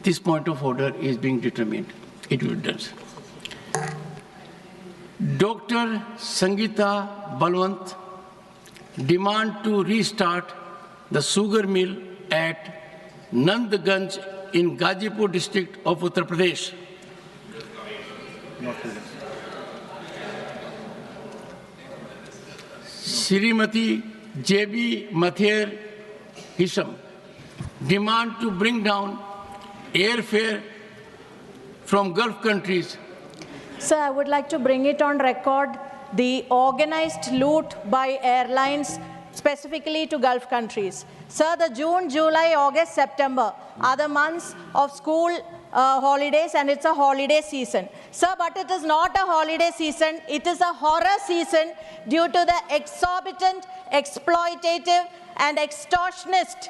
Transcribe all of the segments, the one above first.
this point of order is being determined. It will be done. Dr. Sangeeta Balwant demand to restart the sugar mill at Nandganj in Gazipur district of Uttar Pradesh. Srimati J.B. Mather Hisham demand to bring down airfare from Gulf countries. Sir, I would like to bring it on record the organized loot by airlines specifically to Gulf countries. Sir, the June, July, August, September are the months of school holidays, and it's a holiday season. Sir, but it is not a holiday season, it is a horror season due to the exorbitant, exploitative and extortionist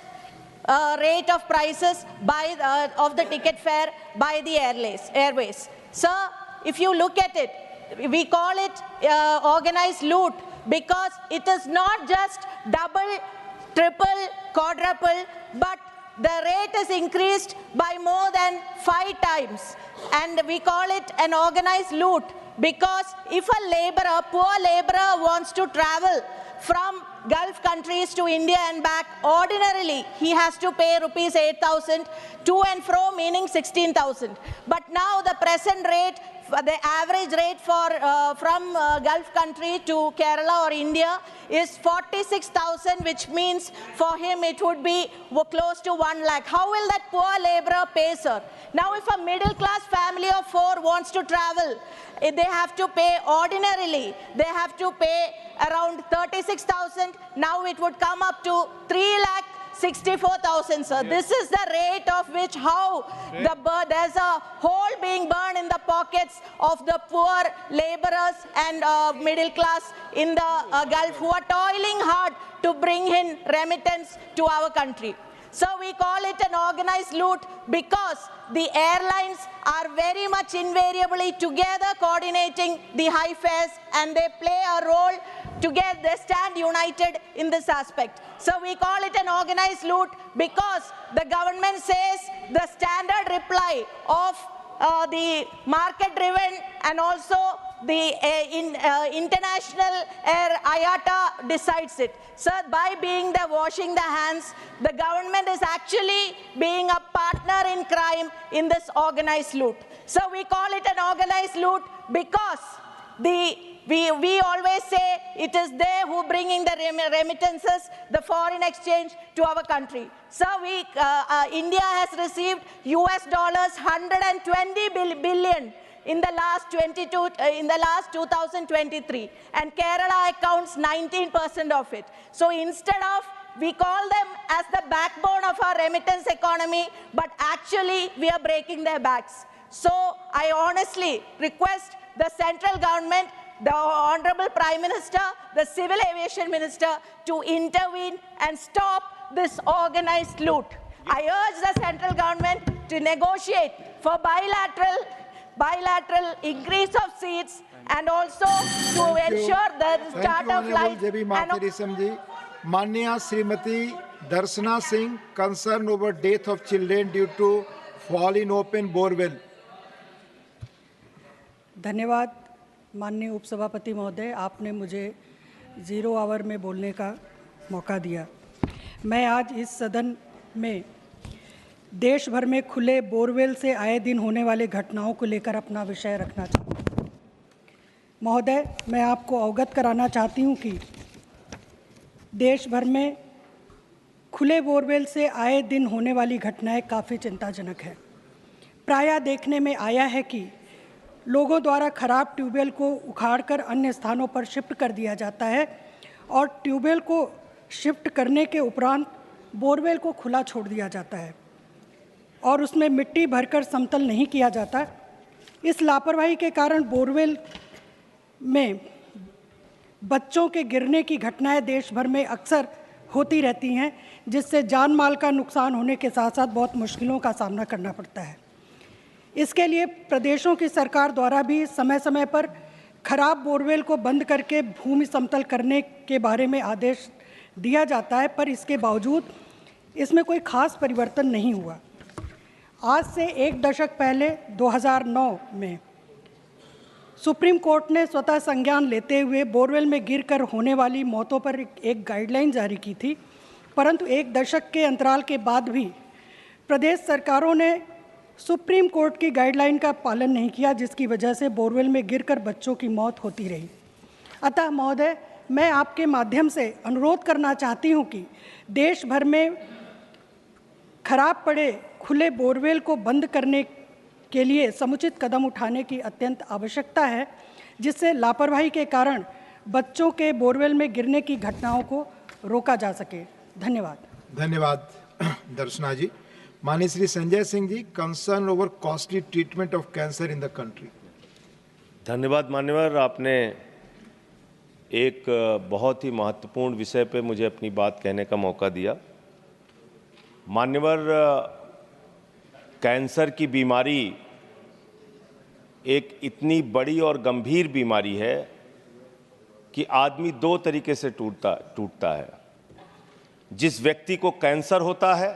rate of prices by of the ticket fare by the airways. Sir, if you look at it, we call it organized loot because it is not just double, triple, quadruple, but the rate is increased by more than 5 times. And we call it an organized loot because if a laborer, poor laborer wants to travel from Gulf countries to India and back, ordinarily he has to pay rupees 8,000 to and fro, meaning 16,000. But now the present rate, the average rate for from Gulf country to Kerala or India is 46,000, which means for him it would be close to 1 lakh. How will that poor laborer pay, sir? Now if a middle class family of 4 wants to travel, they have to pay ordinarily, they have to pay around 36,000. Now it would come up to 3,64,000, sir. This is the rate of which how there's a hole being burned in the pockets of the poor laborers and middle class in the Gulf who are toiling hard to bring in remittance to our country. So we call it an organized loot because the airlines are very much invariably together coordinating the high fares, and they play a role together, they stand united in this aspect. So we call it an organized loot because the government says the standard reply of the market-driven and also the international air IATA decides it. Sir, by being the washing the hands, the government is actually being a partner in crime in this organized loot. So we call it an organized loot because we always say it is they who bring in the remittances, the foreign exchange to our country. So India has received US dollars 120 billion in the last 2023, and Kerala accounts 19% of it. So instead of, we call them as the backbone of our remittance economy, but actually we are breaking their backs. So I honestly request the central government, the Honorable Prime Minister, the Civil Aviation Minister to intervene and stop this organized loot. I urge the central government to negotiate for bilateral increase of seats and also to ensure the start of flight. Manya Srimati Darshana Singh, concern over death of children due to fall in open borewell. धन्यवाद माननीय उपसभापति महोदय, आपने मुझे 0 our में बोलने का मौका दिया। मैं आज इस सदन में देश भर में खुले बोरवेल से आए दिन होने वाले घटनाओं को लेकर अपना विषय रखना चाहता हूँ। महोदय, मैं आपको अवगत कराना चाहती हूँ कि देश भर में खुले बोरवेल से आए दिन होने वाली घटनाएं काफ़ी चिंताजनक है। प्रायः देखने में आया है कि लोगों द्वारा खराब ट्यूबवेल को उखाड़कर अन्य स्थानों पर शिफ्ट कर दिया जाता है और ट्यूबवेल को शिफ्ट करने के उपरांत बोरवेल को खुला छोड़ दिया जाता है और उसमें मिट्टी भरकर समतल नहीं किया जाता। इस लापरवाही के कारण बोरवेल में बच्चों के गिरने की घटनाएं देश भर में अक्सर होती रहती हैं, जिससे जान माल का नुकसान होने के साथ साथ बहुत मुश्किलों का सामना करना पड़ता है। इसके लिए प्रदेशों की सरकार द्वारा भी समय समय पर खराब बोरवेल को बंद करके भूमि समतल करने के बारे में आदेश दिया जाता है, पर इसके बावजूद इसमें कोई खास परिवर्तन नहीं हुआ। आज से एक दशक पहले 2009 में सुप्रीम कोर्ट ने स्वतः संज्ञान लेते हुए बोरवेल में गिरकर होने वाली मौतों पर एक गाइडलाइन जारी की थी, परंतु एक दशक के अंतराल के बाद भी प्रदेश सरकारों ने सुप्रीम कोर्ट की गाइडलाइन का पालन नहीं किया, जिसकी वजह से बोरवेल में गिरकर बच्चों की मौत होती रही। अतः महोदय, मैं आपके माध्यम से अनुरोध करना चाहती हूं कि देश भर में खराब पड़े खुले बोरवेल को बंद करने के लिए समुचित कदम उठाने की अत्यंत आवश्यकता है, जिससे लापरवाही के कारण बच्चों के बोरवेल में गिरने की घटनाओं को रोका जा सके। धन्यवाद। धन्यवाद दर्शना जी। माननीय Shri Sanjay Singh ji, concern over costly treatment of cancer in the country. धन्यवाद मान्यवर, आपने एक बहुत ही महत्वपूर्ण विषय पे मुझे अपनी बात कहने का मौका दिया। मान्यवर, कैंसर की बीमारी एक इतनी बड़ी और गंभीर बीमारी है कि आदमी दो तरीके से टूटता है। जिस व्यक्ति को कैंसर होता है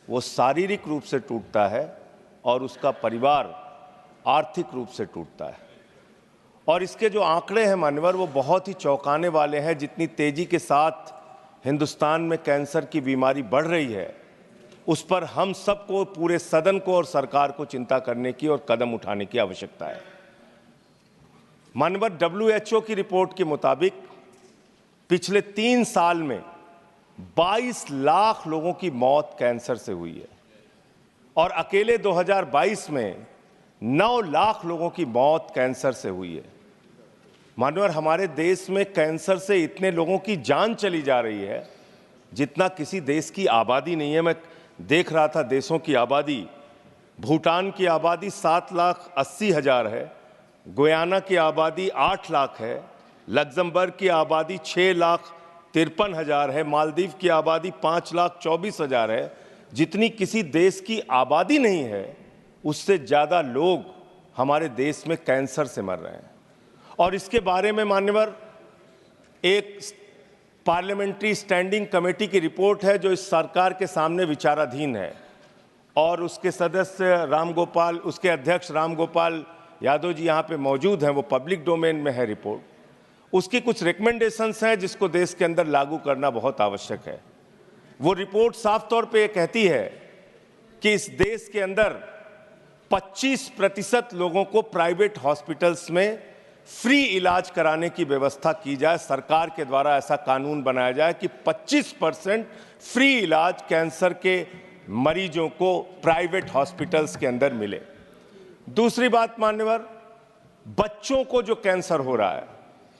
वो शारीरिक रूप से टूटता है और उसका परिवार आर्थिक रूप से टूटता है। और इसके जो आंकड़े हैं मान्यवर, वो बहुत ही चौंकाने वाले हैं। जितनी तेजी के साथ हिंदुस्तान में कैंसर की बीमारी बढ़ रही है, उस पर हम सबको, पूरे सदन को और सरकार को चिंता करने की और कदम उठाने की आवश्यकता है। मान्यवर, WHO की रिपोर्ट के मुताबिक पिछले 3 साल में 22 लाख लोगों की मौत कैंसर से हुई है और अकेले 2022 में 9 लाख लोगों की मौत कैंसर से हुई है। मानवर, हमारे देश में कैंसर से इतने लोगों की जान चली जा रही है जितना किसी देश की आबादी नहीं है। मैं देख रहा था देशों की आबादी, भूटान की आबादी 7,80,000 है, गुयाना की आबादी 8 लाख है, लग्जमबर्ग की आबादी 6,53,000 है, मालदीव की आबादी 5,24,000 है। जितनी किसी देश की आबादी नहीं है, उससे ज़्यादा लोग हमारे देश में कैंसर से मर रहे हैं। और इसके बारे में मान्यवर, एक पार्लियामेंट्री स्टैंडिंग कमेटी की रिपोर्ट है जो इस सरकार के सामने विचाराधीन है और उसके सदस्य रामगोपाल, उसके अध्यक्ष रामगोपाल यादव जी यहाँ पे मौजूद हैं, वो पब्लिक डोमेन में है रिपोर्ट। उसकी कुछ रिकमेंडेशंस हैं जिसको देश के अंदर लागू करना बहुत आवश्यक है। वो रिपोर्ट साफ तौर पे ये कहती है कि इस देश के अंदर 25% लोगों को प्राइवेट हॉस्पिटल्स में फ्री इलाज कराने की व्यवस्था की जाए। सरकार के द्वारा ऐसा कानून बनाया जाए कि 25% फ्री इलाज कैंसर के मरीजों को प्राइवेट हॉस्पिटल्स के अंदर मिले। दूसरी बात मान्यवर, बच्चों को जो कैंसर हो रहा है,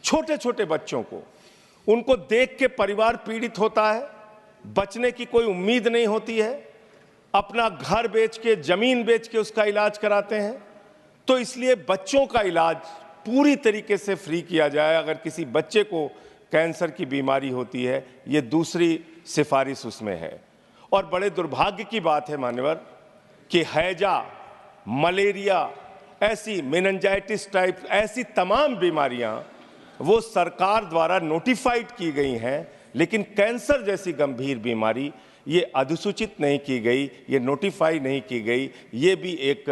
छोटे छोटे बच्चों को, उनको देख के परिवार पीड़ित होता है, बचने की कोई उम्मीद नहीं होती है, अपना घर बेच के, जमीन बेच के उसका इलाज कराते हैं। तो इसलिए बच्चों का इलाज पूरी तरीके से फ्री किया जाए अगर किसी बच्चे को कैंसर की बीमारी होती है। ये दूसरी सिफारिश उसमें है। और बड़े दुर्भाग्य की बात है मान्यवर कि हैजा, मलेरिया, ऐसी मेनिंजाइटिस टाइप ऐसी तमाम बीमारियां वो सरकार द्वारा नोटिफाइड की गई हैं, लेकिन कैंसर जैसी गंभीर बीमारी ये अधिसूचित नहीं की गई, ये नोटिफाई नहीं की गई। ये भी एक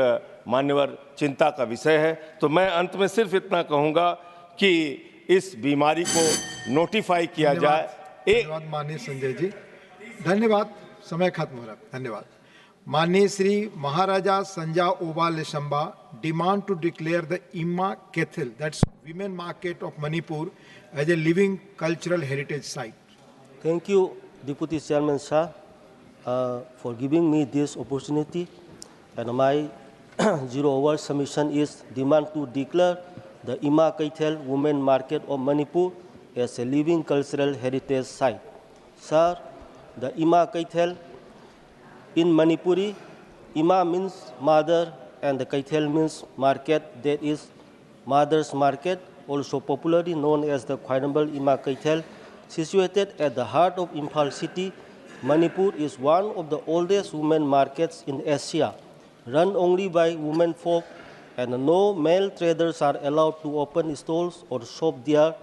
मान्यवर चिंता का विषय है। तो मैं अंत में सिर्फ इतना कहूंगा कि इस बीमारी को नोटिफाई किया जाए। धन्यवाद माननीय संजय जी, धन्यवाद। समय खत्म हो रहा है, धन्यवाद। माननीय Shri Maharaja Sanajaoba Leishemba demand to declare the Ima Keithel, that's women market of Manipur, as a living cultural heritage site. Thank you, Deputy Chairman Shah, for giving me this opportunity. And my 0-hour submission is demand to declare the Ima Kaithel Women Market of Manipur as a living cultural heritage site. Sir, the Ima Kaithel in Manipuri, Ima means mother and the Kaithel means market, that is mother's market, also popularly known as the Khwainambal Ima Kaithel. Situated at the heart of Imphal city, Manipur is one of the oldest women markets in Asia, run only by women folk, and no male traders are allowed to open stalls or shop there.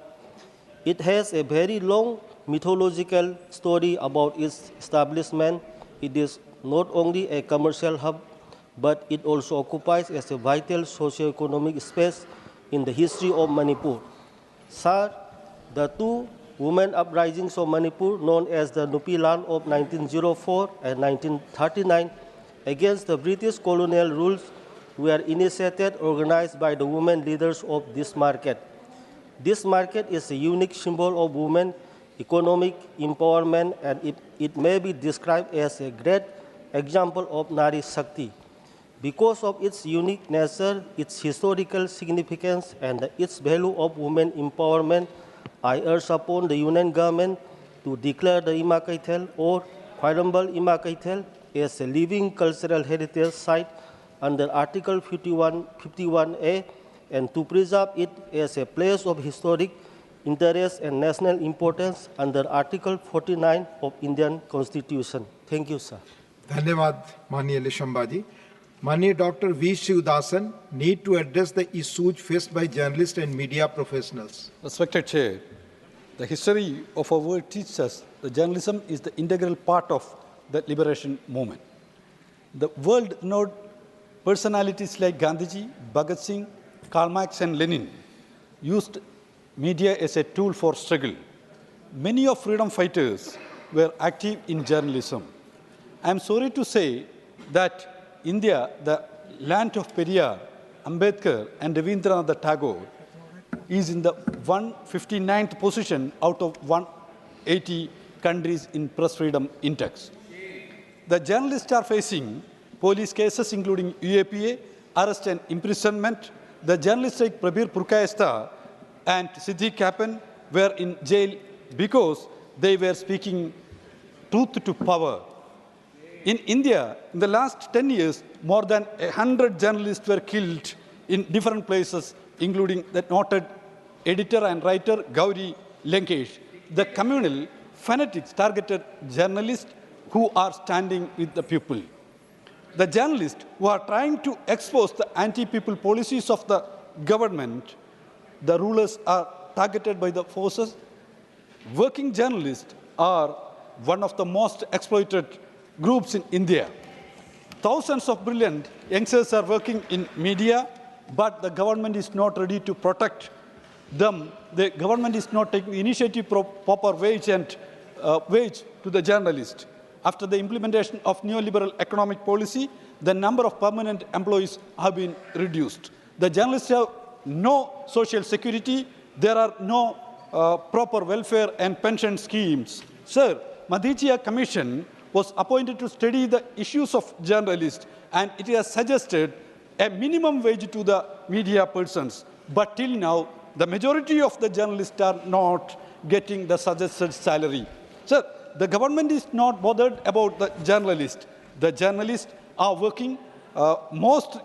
It has a very long mythological story about its establishment. It is not only a commercial hub but it also occupies as a vital socio-economic space in the history of Manipur. Sir, the two women uprisings of Manipur, known as the Nupilan of 1904 and 1939, against the British colonial rules, were initiated, organized by the women leaders of this market. This market is a unique symbol of women economic empowerment, and it may be described as a great example of Nari Shakti. Because of its unique nature, its historical significance, and its value of women empowerment, I urge upon the Union government to declare the Ima Kaithel or Khwairambal Ima Kaithel as a living cultural heritage site under Article 51A and to preserve it as a place of historic interest and national importance under Article 49 of Indian Constitution. Thank you, sir. धन्यवाद माननीय लिशंबा जी. माननीय doctor V Sivadasan need to address the issues faced by journalists and media professionals. Respected Chair, the history of our world teaches us that journalism is the integral part of the liberation movement. The world renowned personalities like Gandhiji, Bhagat Singh, Karl Marx, and Lenin used media as a tool for struggle. Many of freedom fighters were active in journalism. I am sorry to say that India, the land of Periyar, Ambedkar, and Rabindranath Tagore, is in the 159th position out of 180 countries in press freedom index. The journalists are facing police cases including UAPA, arrest and imprisonment. The journalists like Prabir Purkayastha and Siddiq Kapan were in jail because they were speaking truth to power. In India, in the last 10 years, more than 100 journalists were killed in different places, including the noted editor and writer Gauri Lankesh. The communal fanatics targeted journalists who are standing with the people. The journalists who are trying to expose the anti-people policies of the government, the rulers are targeted by the forces. Working journalists are one of the most exploited groups in India. Thousands of brilliant youngsters are working in media, but the government is not ready to protect them. The government is not taking initiative proper wage to the journalists. After the implementation of neoliberal economic policy, the number of permanent employees have been reduced. The journalists have no social security. There are no proper welfare and pension schemes. Sir, Madhichia Commission was appointed to study the issues of journalists, and it has suggested a minimum wage to the media persons. But till now, the majority of the journalists are not getting the suggested salary. Sir, the government is not bothered about the journalists. The journalists are working most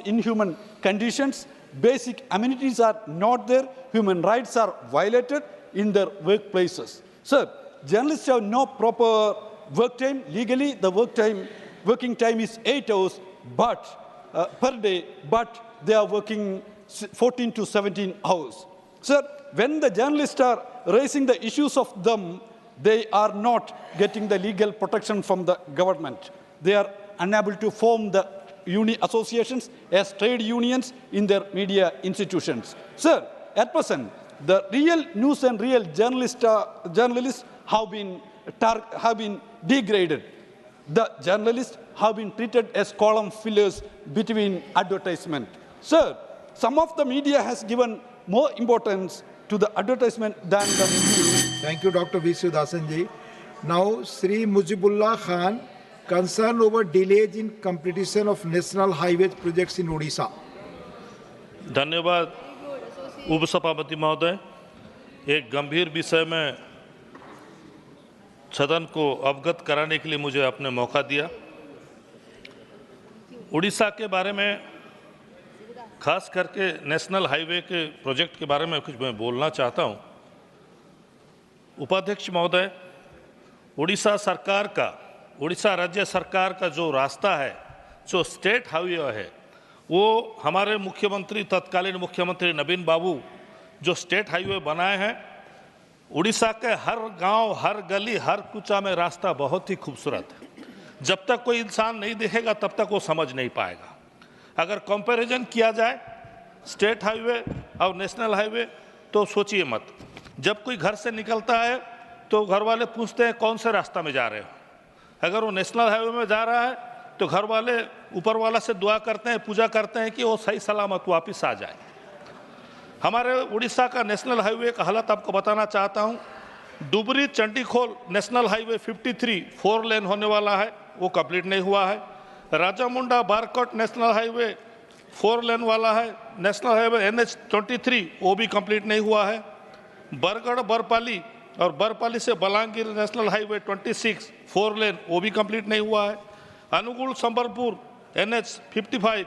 inhuman conditions. Basic amenities are not there. Human rights are violated in their workplaces. Sir, journalists have no proper work time. Legally, the working time is 8 hours per day, but they are working 14 to 17 hours. Sir, when the journalists are raising the issues of them, they are not getting the legal protection from the government. They are unable to form the associations as trade unions in their media institutions. Sir, at present, the real news and real journalists have been degraded. The journalists have been treated as column fillers between advertisement. Sir, some of the media has given more importance to the advertisement than the news. Thank you, Dr. V. Shivasan ji. Now, Sri Mujibullah Khan, concern over delays in completion of national highway projects in Odisha. धन्यवाद उपसभापति महोदय. एक गंभीर विषय में सदन को अवगत कराने के लिए मुझे आपने मौका दिया. उड़ीसा के बारे में, खास करके नेशनल हाईवे के प्रोजेक्ट के बारे में कुछ मैं बोलना चाहता हूं. उपाध्यक्ष महोदय, उड़ीसा राज्य सरकार का जो रास्ता है, जो स्टेट हाईवे है, वो हमारे मुख्यमंत्री, तत्कालीन मुख्यमंत्री नवीन बाबू जो स्टेट हाईवे बनाए हैं, उड़ीसा के हर गांव, हर गली, हर कूचा में रास्ता बहुत ही खूबसूरत है. जब तक कोई इंसान नहीं देखेगा तब तक वो समझ नहीं पाएगा। अगर कंपैरिजन किया जाए स्टेट हाईवे और नेशनल हाईवे तो सोचिए मत, जब कोई घर से निकलता है तो घर वाले पूछते हैं कौन से रास्ता में जा रहे हो। अगर वो नेशनल हाईवे में जा रहा है तो घर वाले ऊपर वाला से दुआ करते हैं, पूजा करते हैं कि वो सही सलामत वापस आ जाए। हमारे उड़ीसा का नेशनल हाईवे का हालत आपको बताना चाहता हूँ। डुबरी चंडीखोल नेशनल हाईवे 53 4 लेन होने वाला है, वो कंप्लीट नहीं हुआ है। राजामुंडा बारकोट नेशनल हाईवे 4 लेन वाला है। नेशनल हाईवे NH 23 वो भी कंप्लीट नहीं हुआ है। बरगढ़ बरपाली और बरपाली से बलांगीर नेशनल हाईवे 26 4 लेन वो भी कंप्लीट नहीं हुआ है। अनुगुल संबलपुर NH 55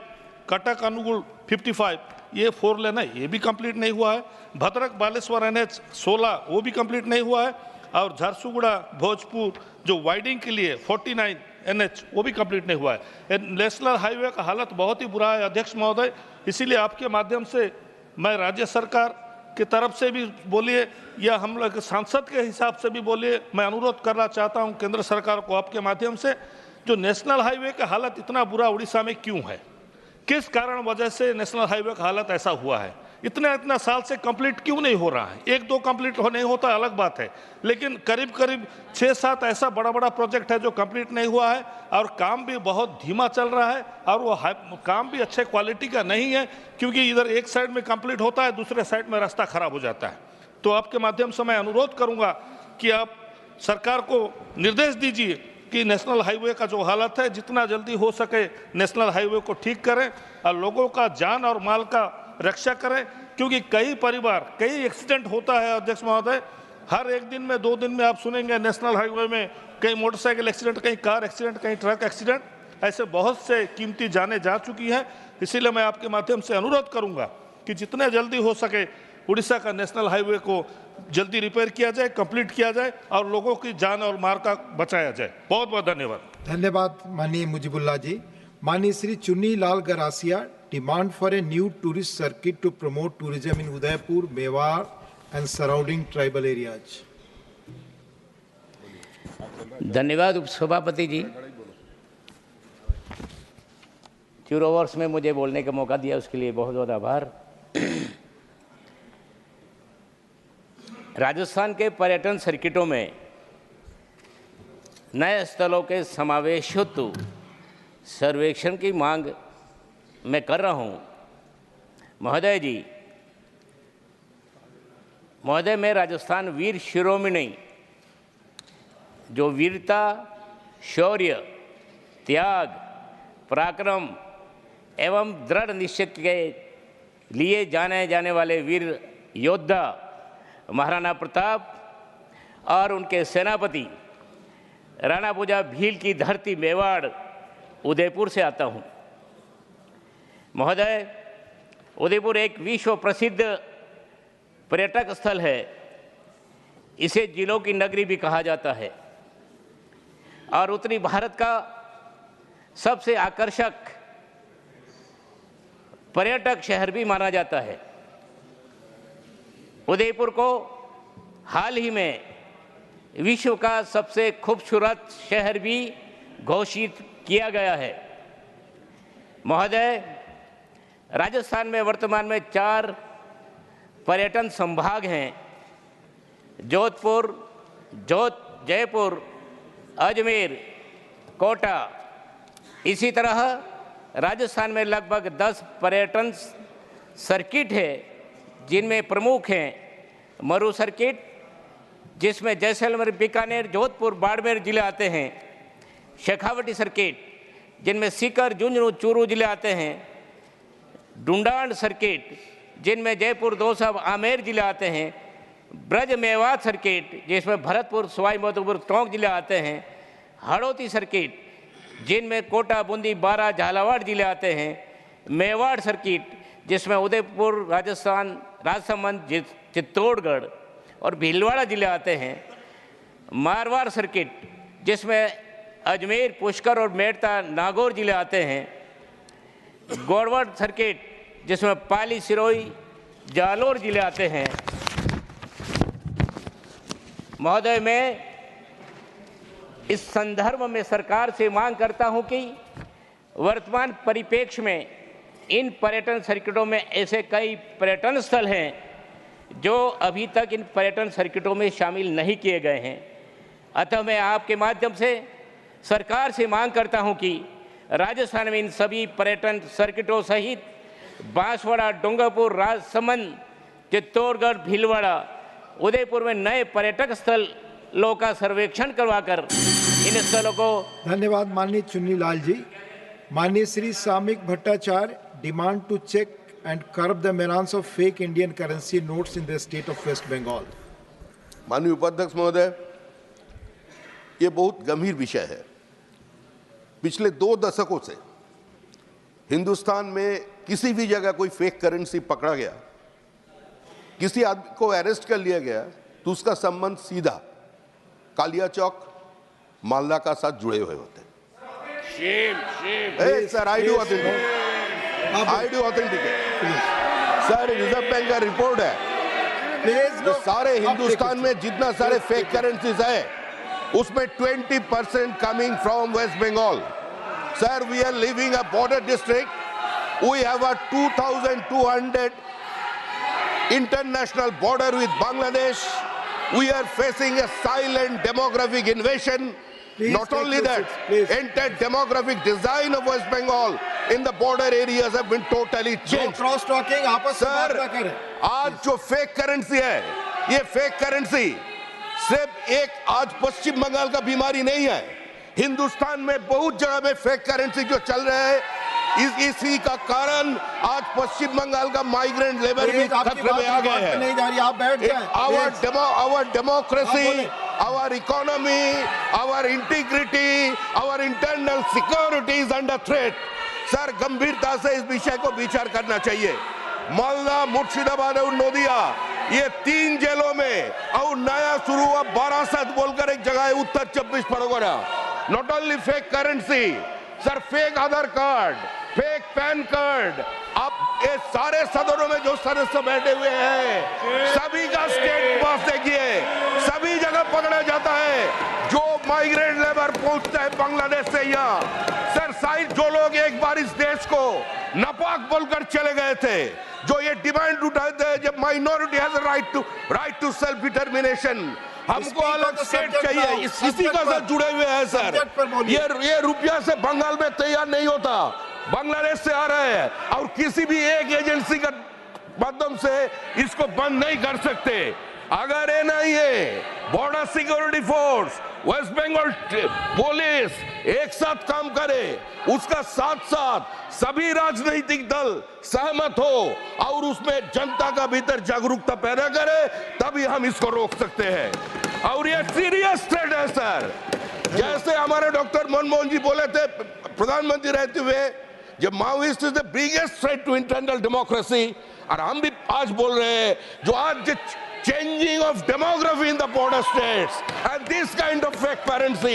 कटक अनुगुल 55 ये 4 लेन है, ये भी कंप्लीट नहीं हुआ है। भद्रक बालेश्वर NH 16 वो भी कंप्लीट नहीं हुआ है। और झारसुगुड़ा भोजपुर जो वाइडिंग के लिए 49 NH वो भी कंप्लीट नहीं हुआ है। नेशनल हाईवे का हालत बहुत ही बुरा है अध्यक्ष महोदय। इसीलिए आपके माध्यम से मैं राज्य सरकार की तरफ से भी बोलिए या हम लोग सांसद के हिसाब से भी बोलिए, मैं अनुरोध करना चाहता हूं केंद्र सरकार को आपके माध्यम से, जो नेशनल हाईवे का हालत इतना बुरा उड़ीसा में क्यों है, किस कारण वजह से नेशनल हाईवे का हालत ऐसा हुआ है, इतना साल से कंप्लीट क्यों नहीं हो रहा है। 1-2 कंप्लीट नहीं होता अलग बात है, लेकिन करीब 6-7 ऐसा बड़ा प्रोजेक्ट है जो कंप्लीट नहीं हुआ है और काम भी बहुत धीमा चल रहा है और वो काम भी अच्छे क्वालिटी का नहीं है, क्योंकि इधर एक साइड में कंप्लीट होता है, दूसरे साइड में रास्ता खराब हो जाता है। तो आपके माध्यम से मैं अनुरोध करूंगा कि आप सरकार को निर्देश दीजिए कि नेशनल हाईवे का जो हालत है जितना जल्दी हो सके नेशनल हाईवे को ठीक करें और लोगों का जान और माल का रक्षा करें, क्योंकि कई एक्सीडेंट होता है अध्यक्ष महोदय। हर 1 दिन में 2 दिन में आप सुनेंगे नेशनल हाईवे में कहीं मोटरसाइकिल एक्सीडेंट, कहीं कार एक्सीडेंट, कहीं ट्रक एक्सीडेंट, ऐसे बहुत से कीमती जानें जा चुकी हैं। इसीलिए मैं आपके माध्यम से अनुरोध करूंगा कि जितने जल्दी हो सके उड़ीसा का नेशनल हाईवे को जल्दी रिपेयर किया जाए, कंप्लीट किया जाए और लोगों की जान और माल का बचाया जाए। बहुत बहुत धन्यवाद। धन्यवाद माननीय मुजीबुल्लाह जी। माननीय Shri Chunni Lal Garasia, demand for a new tourist circuit to promote tourism in Udaipur, Mewar and surrounding tribal areas. धन्यवाद उपसभापति जी, 0 ओवर्स में मुझे बोलने का मौका दिया, उसके लिए बहुत बहुत आभार। राजस्थान के पर्यटन सर्किटों में नए स्थलों के समावेश हेतु सर्वेक्षण की मांग मैं कर रहा हूं। महोदय, मैं राजस्थान वीर शिरोमणि जो वीरता, शौर्य, त्याग, पराक्रम एवं दृढ़ निश्चय के लिए जाने जाने वाले वीर योद्धा महाराणा प्रताप और उनके सेनापति राणा भूजा भील की धरती मेवाड़ उदयपुर से आता हूं। महोदय, उदयपुर एक विश्व प्रसिद्ध पर्यटक स्थल है। इसे जिलों की नगरी भी कहा जाता है और उत्तरी भारत का सबसे आकर्षक पर्यटक शहर भी माना जाता है। उदयपुर को हाल ही में विश्व का सबसे खूबसूरत शहर भी घोषित किया गया है। महोदय, राजस्थान में वर्तमान में 4 पर्यटन संभाग हैं: जोधपुर, जयपुर, अजमेर, कोटा। इसी तरह राजस्थान में लगभग 10 पर्यटन सर्किट है, जिनमें प्रमुख हैं मरू सर्किट, जिसमें जैसलमेर, बीकानेर, जोधपुर, बाड़मेर जिले आते हैं; शेखावटी सर्किट, जिनमें सीकर, झुंझुनू, चूरू जिले आते हैं; डुंडान सर्किट, जिनमें जयपुर, दौसा, आमेर जिले आते हैं; ब्रज मेवात सर्किट, जिसमें भरतपुर, सवाई माधोपुर, टोंक जिले आते हैं; हड़ौती सर्किट, जिनमें कोटा, बूंदी, बारां, झालावाड़ जिले आते हैं; मेवाड़ सर्किट, जिसमें उदयपुर, राजस्थान, राजसमंद, चित्तौड़गढ़ और भीलवाड़ा जिले आते हैं; मारवाड़ सर्किट, जिसमें अजमेर, पुष्कर और मेड़ता, नागौर जिले आते हैं; गोड़वड़ सर्किट, जिसमें पाली, सिरोही, जालोर जिले आते हैं। महोदय, मैं इस संदर्भ में सरकार से मांग करता हूं कि वर्तमान परिप्रेक्ष्य में इन पर्यटन सर्किटों में ऐसे कई पर्यटन स्थल हैं जो अभी तक इन पर्यटन सर्किटों में शामिल नहीं किए गए हैं। अतः मैं आपके माध्यम से सरकार से मांग करता हूं कि राजस्थान में इन सभी पर्यटन सर्किटों सहित बांसवाड़ा, डूंगरपुर, राजसमंद, चित्तौड़गढ़, भीलवाड़ा, उदयपुर में नए पर्यटक स्थलों का सर्वेक्षण करवाकर इन स्थलों को। धन्यवाद माननीय चुन्नीलाल जी। माननीय Shri Samik Bhattacharya, demand to check and curb the menace of fake Indian currency notes in the state of West Bengal. माननीय उपाध्यक्ष महोदय, ये बहुत गंभीर विषय है। पिछले 2 दशकों से हिंदुस्तान में किसी भी जगह कोई फेक करेंसी पकड़ा गया, किसी आदमी को अरेस्ट कर लिया गया, तो उसका संबंध सीधा कालिया चौक, मालदा का साथ जुड़े हुए होते हैं। Sir, I do authenticate. Sir, reserve bank का रिपोर्ट है, जो सारे हिंदुस्तान में जितना सारे फेक करेंसीज है उसमें 20% coming from West Bengal. Sir, we are living a border district, we have a 2200 international border with Bangladesh. We are facing a silent demographic invasion. Not only that, entire demographic design of West Bengal in the border areas have been totally changed. Cross talking आपस में बात ना करें। आज जो fake currency है, ये fake currency सिर्फ एक आज पश्चिम बंगाल का बीमारी नहीं है। हिंदुस्तान में बहुत जगह में फेक करेंसी जो चल रहे हैं, इसी का कारण आज पश्चिम बंगाल का माइग्रेंट लेबर भी खतरे में आ गए हैं। नहीं जा रही, आप बैठ जाएं। Our democracy, our economy, our integrity, our internal security is under threat. Sir, गंभीरता से इस विषय को विचार करना चाहिए। मालदा, मुर्शिदाबाद और नोदिया, ये 3 जेलों में और नया शुरू हुआ बारासत बोलकर एक जगह है उत्तर 24 Pargana. Not only fake currency, sir, fake Aadhaar card, fake pan card. अब ये सारे सदनों में जो सदस्य बैठे हुए हैं, सभी का स्टेट पास देखिए, सभी जगह पकड़ा जाता है। जो माइग्रेंट लेबर पहुंचता है बांग्लादेश से यहाँ, सर, साइड जो लोग एक बार इस देश को नापाक बोलकर चले गए थे, जो ये डिमांड उठाते हैं, जब minority has right to self determination, हमको अलग स्टेट चाहिए, इसी का साथ जुड़े हुए हैं। सर, ये रुपया से बंगाल में तैयार नहीं होता, बांग्लादेश से आ रहा है, और किसी भी एक एजेंसी का माध्यम से इसको बंद नहीं कर सकते। अगर NIA, border security force, West Bengal police एक साथ काम करे, उसका साथ साथ सभी राजनीतिक दल सहमत हो और उसमें जनता का भीतर जागरूकता पैदा करे, तभी हम इसको रोक सकते हैं। और ये सीरियस थ्रेट है सर। जैसे हमारे डॉक्टर मनमोहन जी बोले थे प्रधानमंत्री रहते हुए, जब Maoist is the biggest threat to internal democracy, और हम भी आज बोल रहे हैं, जो आज changing of demography in the border states and this kind of fake currency,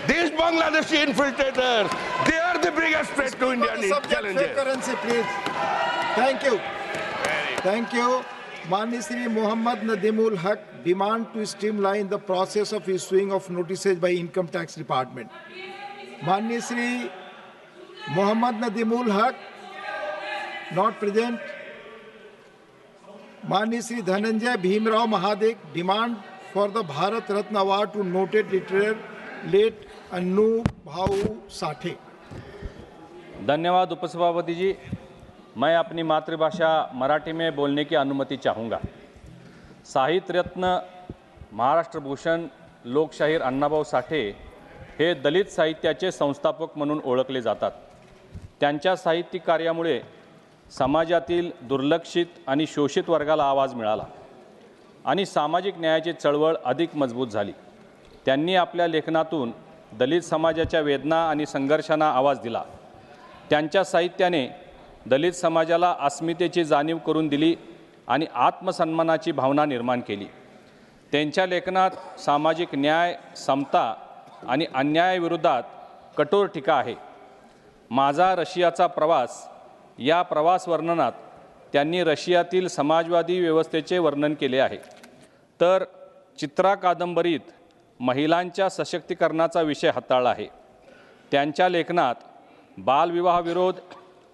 these Bangladeshi infiltrators, they are the biggest threat to Indian challenges. Fake currency, please. Thank you. Thank you. माननीय श्री मोहम्मद नदीमुल हक, demand to streamline the process of issuing of notices by Income Tax Department. माननीय श्री मोहम्मद नदीमुल हक, not present. माननीय Shri Dhananjay Bhimrao Mahadev, demand for the Bharat Ratna award to noted literature late Annu Bhau Sathe. धन्यवाद उपसभापति जी। मैं अपनी मातृभाषा मराठी में बोलने की अनुमति चाहूँगा। साहित्य रत्न, महाराष्ट्र भूषण, लोकशाहीर अण्णाभाऊ साठे हे दलित साहित्याचे संस्थापक म्हणून ओळखले जातात। त्यांच्या साहित्यिक कार्यामुळे समाजातील दुर्लक्षित आणि शोषित वर्गाला आवाज मिळाला आणि सामाजिक न्यायाची चळवळ अधिक मजबूत झाली। त्यांनी आपल्या लेखनातून दलित समाजाच्या वेदना आणि संघर्षांना आवाज दिला। त्यांच्या साहित्याने दलित समाजाला अस्मितेची जाणीव करून दिली आणि आत्मसन्मानाची भावना निर्माण केली। त्यांच्या लेखनात सामाजिक न्याय, समता आणि अन्यायाविरोधात कठोर टीका आहे। माझा रशियाचा प्रवास या प्रवास वर्णनात त्यांनी रशियातील समाजवादी व्यवस्थेचे वर्णन केले आहे। तर चित्रा कादंबरीत महिलांच्या सशक्तीकरणाचा विषय हाताळला आहे. त्यांच्या लेखनात बालविवाह विरोध,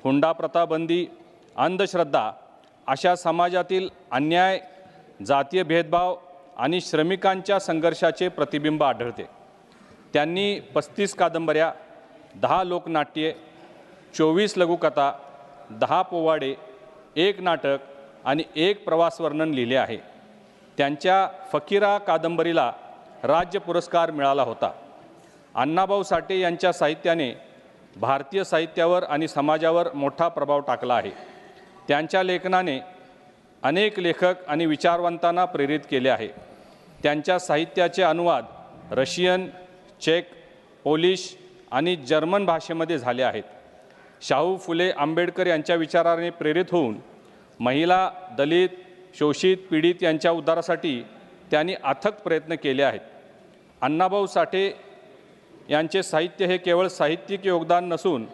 हुंडा प्रथा बंदी, अंधश्रद्धा अशा समाजातील अन्याय, जातीय भेदभाव आणि श्रमिकांच्या संघर्षाचे प्रतिबिंब आढळते. त्यांनी 35 कादंबऱ्या, 10 लोकनाट्ये, 24 लघुकथा, 10 पोवाडे, 1 नाटक आणि 1 प्रवास वर्णन लिहिले आहे. त्यांच्या फकीरा कादंबरीला राज्य पुरस्कार मिळाला होता. अण्णाभाऊ साठे यांच्या साहित्याने भारतीय साहित्यावर आणि समाजावर मोठा प्रभाव टाकला आहे. त्यांच्या लेखनाने अनेक लेखक आणि विचारवंतांना प्रेरित केले आहे. त्यांच्या साहित्याचे अनुवाद रशियन, चेक, पोलिश आणि जर्मन भाषेमध्ये झाले आहेत. शाहू फुले आंबेडकर यांच्या विचाराने प्रेरित होऊन महिला, दलित, शोषित, पीडित यांच्या उद्धारासाठी त्यांनी अथक प्रयत्न केले आहेत. अण्णाभाऊ साठे यांचे साहित्य हे केवळ साहित्यिक योगदान नसून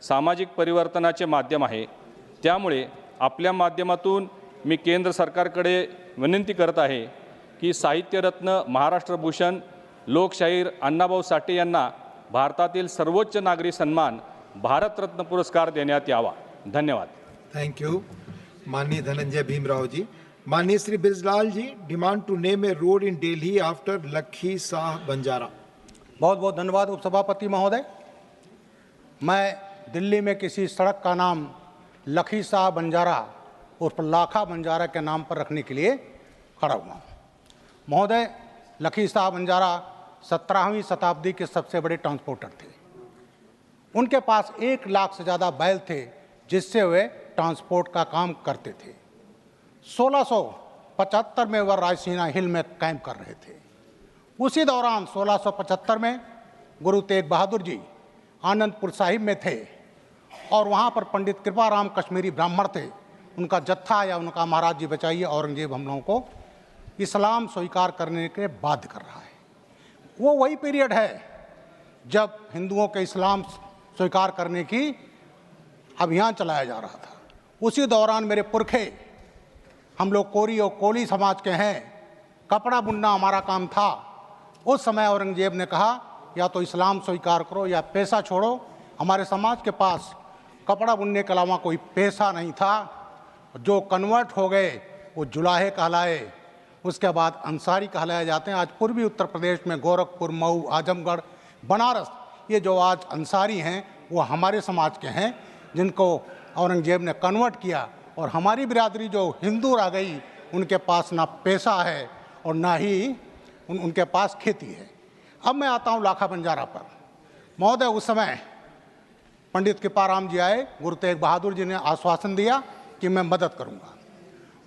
सामाजिक परिवर्तनाचे माध्यम आहे. त्यामुळे आपल्या माध्यमातून मी केंद्र सरकारकडे विनंती करत आहे की साहित्यरत्न, महाराष्ट्र भूषण, लोकशाहीर अण्णाभाऊ साठे यांना भारतातील सर्वोच्च नागरी सन्मान भारतरत्न पुरस्कार देण्यात यावा. धन्यवाद. थैंक यू माननीय धनंजय भीमराव जी. माननीय Shri Birjlal ji, demand to name a road in Delhi after Lakhi Shah Banjara. बहुत बहुत धन्यवाद उपसभापति महोदय. मैं दिल्ली में किसी सड़क का नाम लखी शाह बंजारा उर्फ लाखा बंजारा के नाम पर रखने के लिए खड़ा हुआ. महोदय, लखी शाह बंजारा 17वीं शताब्दी के सबसे बड़े ट्रांसपोर्टर थे. उनके पास 1 लाख से ज़्यादा बैल थे जिससे वे ट्रांसपोर्ट का काम करते थे. 1675 में वह रायसीना हिल में कैंप कर रहे थे. उसी दौरान 1675 में गुरु तेग बहादुर जी आनंदपुर साहिब में थे और वहाँ पर पंडित कृपाराम कश्मीरी ब्राह्मण थे. उनका जत्था या उनका महाराज जी बचाइए औरंगजेब हम लोगों को इस्लाम स्वीकार करने के बाध्य कर रहा है. वो वही पीरियड है जब हिंदुओं के इस्लाम स्वीकार करने की अभियान चलाया जा रहा था. उसी दौरान मेरे पुरखे, हम लोग कोरी और कोली समाज के हैं, कपड़ा बुनना हमारा काम था. उस समय औरंगजेब ने कहा या तो इस्लाम स्वीकार करो या पैसा छोड़ो. हमारे समाज के पास कपड़ा बुनने के अलावा कोई पैसा नहीं था. जो कन्वर्ट हो गए वो जुलाहे कहलाए, उसके बाद अंसारी कहलाए जाते हैं. आज पूर्वी उत्तर प्रदेश में गोरखपुर, मऊ, आजमगढ़, बनारस, ये जो आज अंसारी हैं वो हमारे समाज के हैं जिनको औरंगजेब ने कन्वर्ट किया. और हमारी बिरादरी जो हिंदू रह गई, उनके पास ना पैसा है और ना ही उनके पास खेती है. अब मैं आता हूँ लाखा बंजारा पर. महोदय, उस समय पंडित कृपाराम जी आए, गुरु तेग बहादुर जी ने आश्वासन दिया कि मैं मदद करूँगा.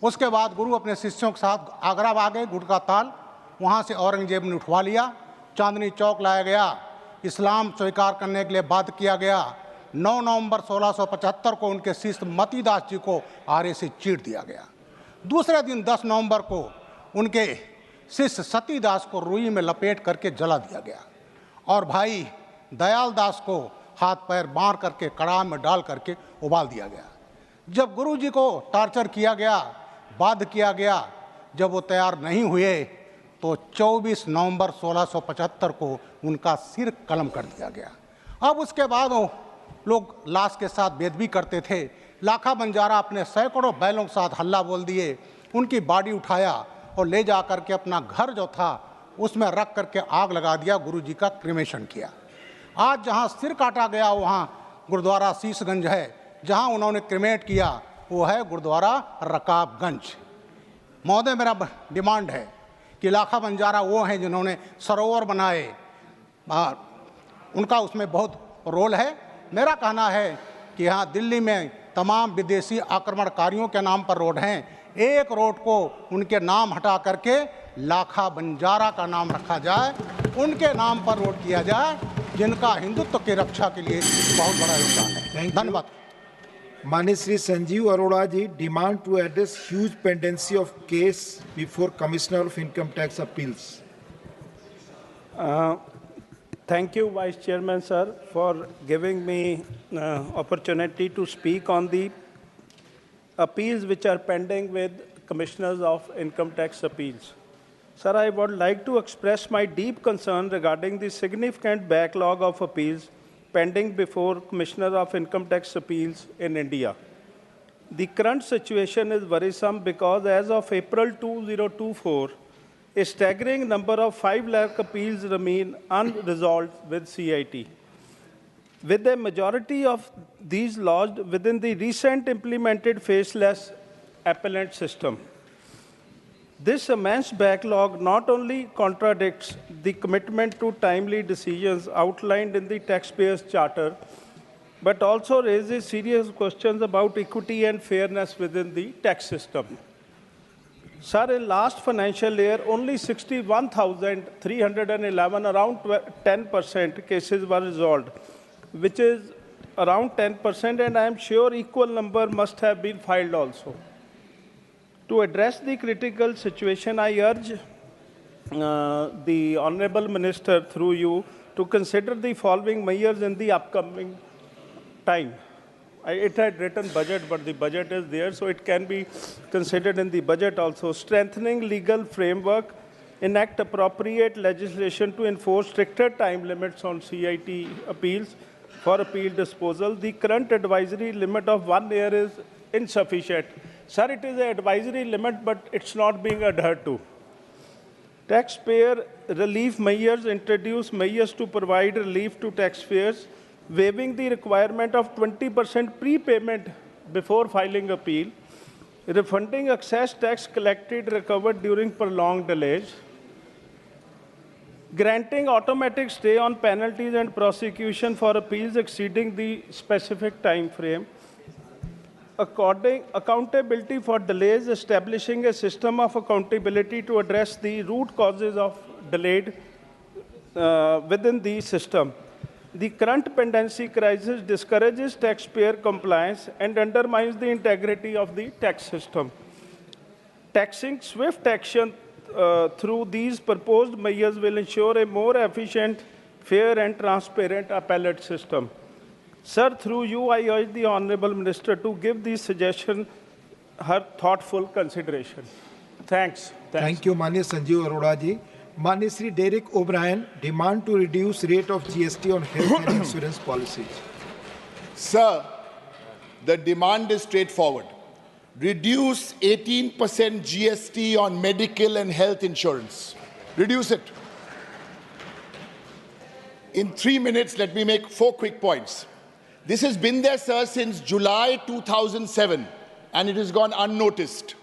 उसके बाद गुरु अपने शिष्यों के साथ आगरा आ गए, गुड़ का ताल. वहाँ से औरंगजेब ने उठवा लिया, चांदनी चौक लाया गया, इस्लाम स्वीकार करने के लिए बाध्य किया गया. 9 नवंबर 1675 को उनके शिष्य मतीदास जी को आरे से चीर दिया गया. दूसरे दिन 10 नवंबर को उनके शिष्य सतीदास को रुई में लपेट करके जला दिया गया और भाई दयाल दास को हाथ पैर मार करके कड़ाह में डाल करके उबाल दिया गया. जब गुरु जी को टॉर्चर किया गया, बाध्य किया गया, जब वो तैयार नहीं हुए तो 24 नवंबर 1675 को उनका सिर कलम कर दिया गया. अब उसके बाद वो लोग लाश के साथ बेदबी करते थे. लाखा बंजारा अपने सैकड़ों बैलों के साथ हल्ला बोल दिए, उनकी बॉडी उठाया और ले जा करके अपना घर जो था उसमें रख करके आग लगा दिया. गुरु जी का क्रिमेशन किया. आज जहाँ सिर काटा गया वहाँ गुरुद्वारा शीशगंज है, जहाँ उन्होंने क्रिमेट किया वो है गुरुद्वारा रकाबगंज. महोदय, मेरा डिमांड है कि लाखा बंजारा वो हैं जिन्होंने सरोवर बनाए, उनका उसमें बहुत रोल है. मेरा कहना है कि यहाँ दिल्ली में तमाम विदेशी आक्रमणकारियों के नाम पर रोड हैं. एक रोड को उनके नाम हटा करके लाखा बंजारा का नाम रखा जाए, उनके नाम पर रोड किया जाए जिनका हिंदुत्व की रक्षा के लिए बहुत बड़ा योगदान है. धन्यवाद. माननीय Shri Sanjeev Arora ji, demand to address huge pendency of case before commissioner of income tax appeals. Thank you, Vice Chairman, sir, for giving me opportunity to speak on the appeals which are pending with Commissioners of Income Tax Appeals. Sir, I would like to express my deep concern regarding the significant backlog of appeals pending before Commissioner of Income Tax Appeals in India. The current situation is worrisome because as of April 2024, a staggering number of 5 lakh appeals remain unresolved with CIT, with the majority of these lodged within the recent implemented faceless appellant system. This immense backlog not only contradicts the commitment to timely decisions outlined in the Taxpayers' Charter, but also raises serious questions about equity and fairness within the tax system. Sir, in last financial year, only 61,311, around 10% cases were resolved, which is around 10%, and I am sure equal number must have been filed also. To address the critical situation, I urge the Honorable Minister, through you, to consider the following measures in the upcoming time. It had written budget, but the budget is there, so it can be considered in the budget also. Strengthening legal framework, enact appropriate legislation to enforce stricter time limits on CIT appeals for appeal disposal. The current advisory limit of 1 year is insufficient. Sir, it is an advisory limit, but it's not being adhered to. Taxpayer relief measures, introduce measures to provide relief to taxpayers, waiving the requirement of 20% prepayment before filing appeal, refunding excess tax collected recovered during prolonged delays, granting automatic stay on penalties and prosecution for appeals exceeding the specific time frame, accountability for delays, establishing a system of accountability to address the root causes of delayed within the system. The current pendency crisis discourages taxpayer compliance and undermines the integrity of the tax system. Taxing swift action through these proposed measures will ensure a more efficient, fair and transparent appellate system. Sir, through you, I urge the Honorable Minister to give these suggestions her thoughtful consideration. Thanks. Thank you, Mani Sanjeev Arora ji. Mani Sri Derek O'Brien, demand to reduce rate of GST on health and insurance policies. Sir, the demand is straightforward. Reduce 18% GST on medical and health insurance. Reduce it. In 3 minutes, let me make 4 quick points. This has been there, sir, since July 2007, and it has gone unnoticed.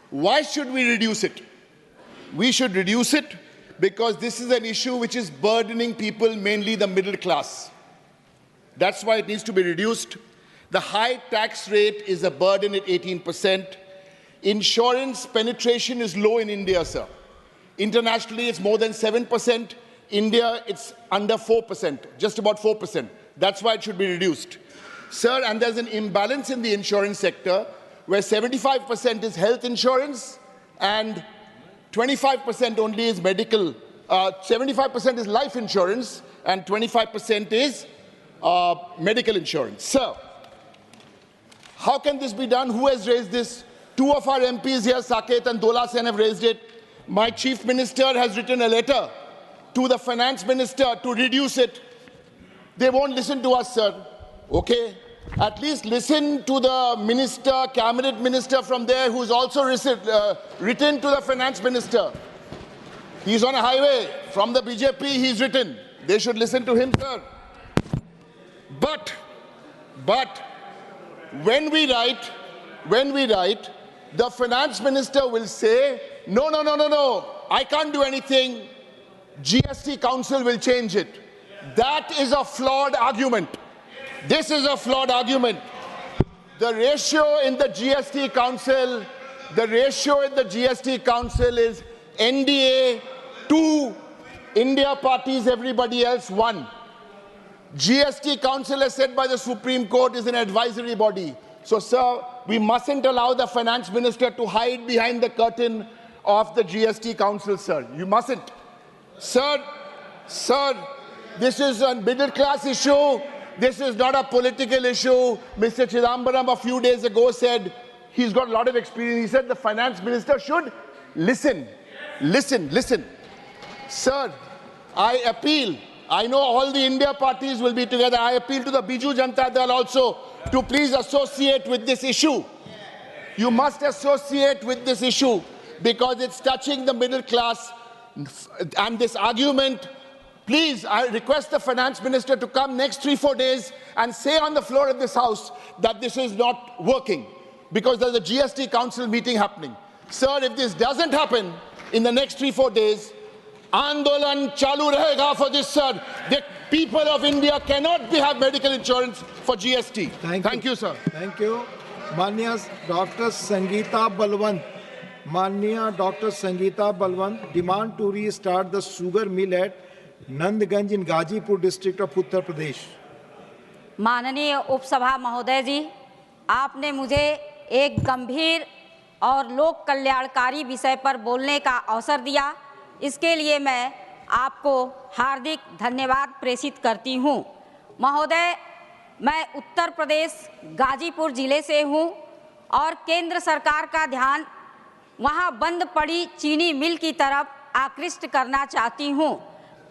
Why should we reduce it? We should reduce it because this is an issue which is burdening people, mainly the middle class. That's why it needs to be reduced. The high tax rate is a burden at 18%. Insurance penetration is low in India, sir. Internationally, it's more than 7%. India, it's under 4%, just about 4%. That's why it should be reduced. Sir, and there's an imbalance in the insurance sector where 75% is health insurance and 25% only is medical. 75% is life insurance and 25% is medical insurance. Sir, how can this be done? Who has raised this? 2 of our MPs here, Saket and Dola Sen, have raised it. My Chief Minister has written a letter to the Finance Minister to reduce it. They won't listen to us, sir. Okay? At least listen to the minister, cabinet minister from there who's also written to the Finance Minister. He's on a highway. From the BJP, he's written. They should listen to him, sir. But when we write, the Finance Minister will say, no, I can't do anything. GST Council will change it. That is a flawed argument. This is a flawed argument. The ratio in the GST Council, is NDA 2, India parties, everybody else 1. GST Council, as said by the Supreme Court, is an advisory body. So, sir, we mustn't allow the Finance Minister to hide behind the curtain of the GST Council, sir. You mustn't. Sir, this is a middle-class issue. This is not a political issue. Mr. Chidambaram a few days ago said he's got a lot of experience. He said the Finance Minister should listen. Listen. Sir, I appeal. I know all the India parties will be together. I appeal to the Biju Janata Dal also to please associate with this issue. You must associate with this issue because it's touching the middle class. And this argument, please, I request the finance minister to come next 3-4 days and say on the floor of this house that this is not working because there's a GST council meeting happening. Sir, if this doesn't happen in the next 3-4 days, Andolan chalu rahega for this, sir. The people of India cannot have medical insurance for GST. Thank you, sir. Thank you. Manya Dr. Sangeeta Balwant. Manya Dr. Sangeeta Balwant demand to restart the sugar mill at Nandganj in Gazipur district of Uttar Pradesh. माननीय उपसभा महोदय जी, आपने मुझे एक गंभीर और लोक कल्याणकारी विषय पर बोलने का अवसर दिया। इसके लिए मैं आपको हार्दिक धन्यवाद प्रेषित करती हूँ। महोदय, मैं उत्तर प्रदेश गाजीपुर ज़िले से हूँ और केंद्र सरकार का ध्यान वहाँ बंद पड़ी चीनी मिल की तरफ आकृष्ट करना चाहती हूँ।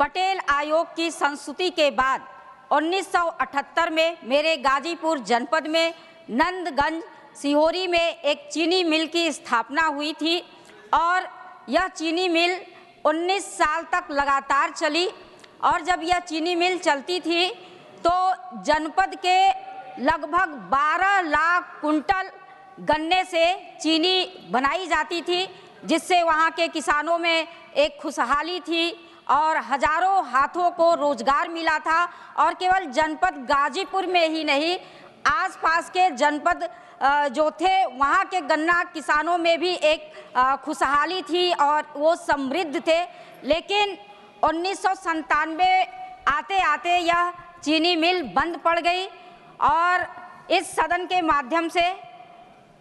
पटेल आयोग की संस्तुति के बाद 1978 में मेरे गाजीपुर जनपद में नंदगंज सिहोरी में एक चीनी मिल की स्थापना हुई थी और यह चीनी मिल 19 साल तक लगातार चली और जब यह चीनी मिल चलती थी तो जनपद के लगभग 12 लाख कुंटल गन्ने से चीनी बनाई जाती थी, जिससे वहाँ के किसानों में एक खुशहाली थी और हजारों हाथों को रोजगार मिला था। और केवल जनपद गाजीपुर में ही नहीं, आसपास के जनपद जो थे वहाँ के गन्ना किसानों में भी एक खुशहाली थी और वो समृद्ध थे। लेकिन 1997 आते आते यह चीनी मिल बंद पड़ गई और इस सदन के माध्यम से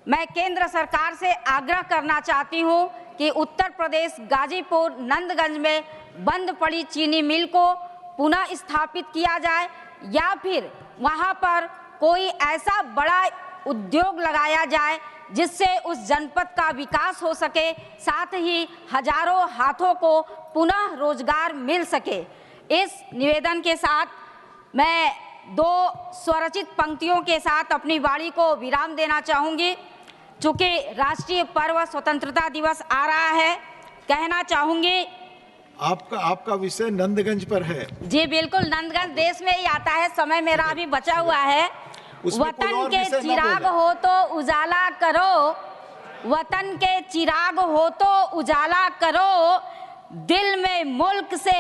मैं केंद्र सरकार से आग्रह करना चाहती हूँ कि उत्तर प्रदेश गाजीपुर नंदगंज में बंद पड़ी चीनी मिल को पुनः स्थापित किया जाए या फिर वहाँ पर कोई ऐसा बड़ा उद्योग लगाया जाए जिससे उस जनपद का विकास हो सके, साथ ही हजारों हाथों को पुनः रोजगार मिल सके। इस निवेदन के साथ मैं 2 स्वरचित पंक्तियों के साथ अपनी वाणी को विराम देना चाहूँगी। चूँकि राष्ट्रीय पर्व स्वतंत्रता दिवस आ रहा है, कहना चाहूँगी। आपका विषय नंदगंज पर है। जी बिल्कुल, नंदगंज देश में ही आता है, समय मेरा अभी बचा हुआ है। वतन के चिराग हो तो उजाला करो, वतन के चिराग हो तो उजाला करो, दिल में मुल्क से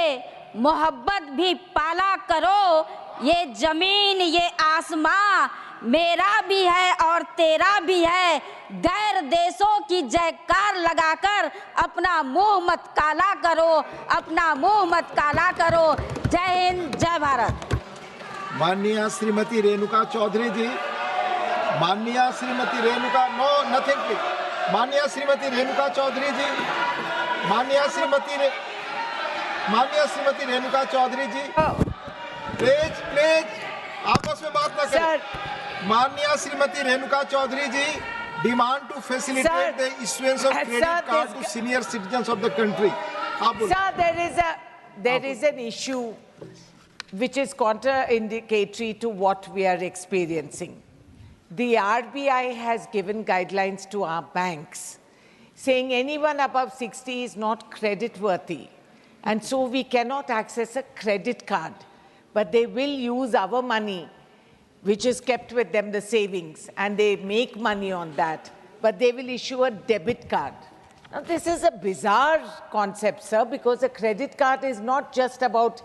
मोहब्बत भी पाला करो। ये जमीन ये आसमां मेरा भी है और तेरा भी है, गैर देशों की जयकार लगाकर अपना मुंह मत काला करो, अपना मुंह मत काला करो। जय हिंद, जय भारत। माननीय श्रीमती रेणुका चौधरी जी, माननीय Shrimati Renuka, no nothing please. माननीय श्रीमती रेणुका चौधरी जी, माननीय श्रीमती रेणुका चौधरी जी, प्लीज आपस में बात न करें। माननीय Shrimati Renuka Chaudhary ji, demand to facilitate the issuance of credit card to senior citizens of the country. Sir, there is an issue which is contraindicatory to what we are experiencing. The RBI has given guidelines to our banks saying anyone above 60 is not credit worthy, and so we cannot access a credit card, but they will use our money which is kept with them, the savings, and they make money on that, but they will issue a debit card. Now this is a bizarre concept, sir, because a credit card is not just about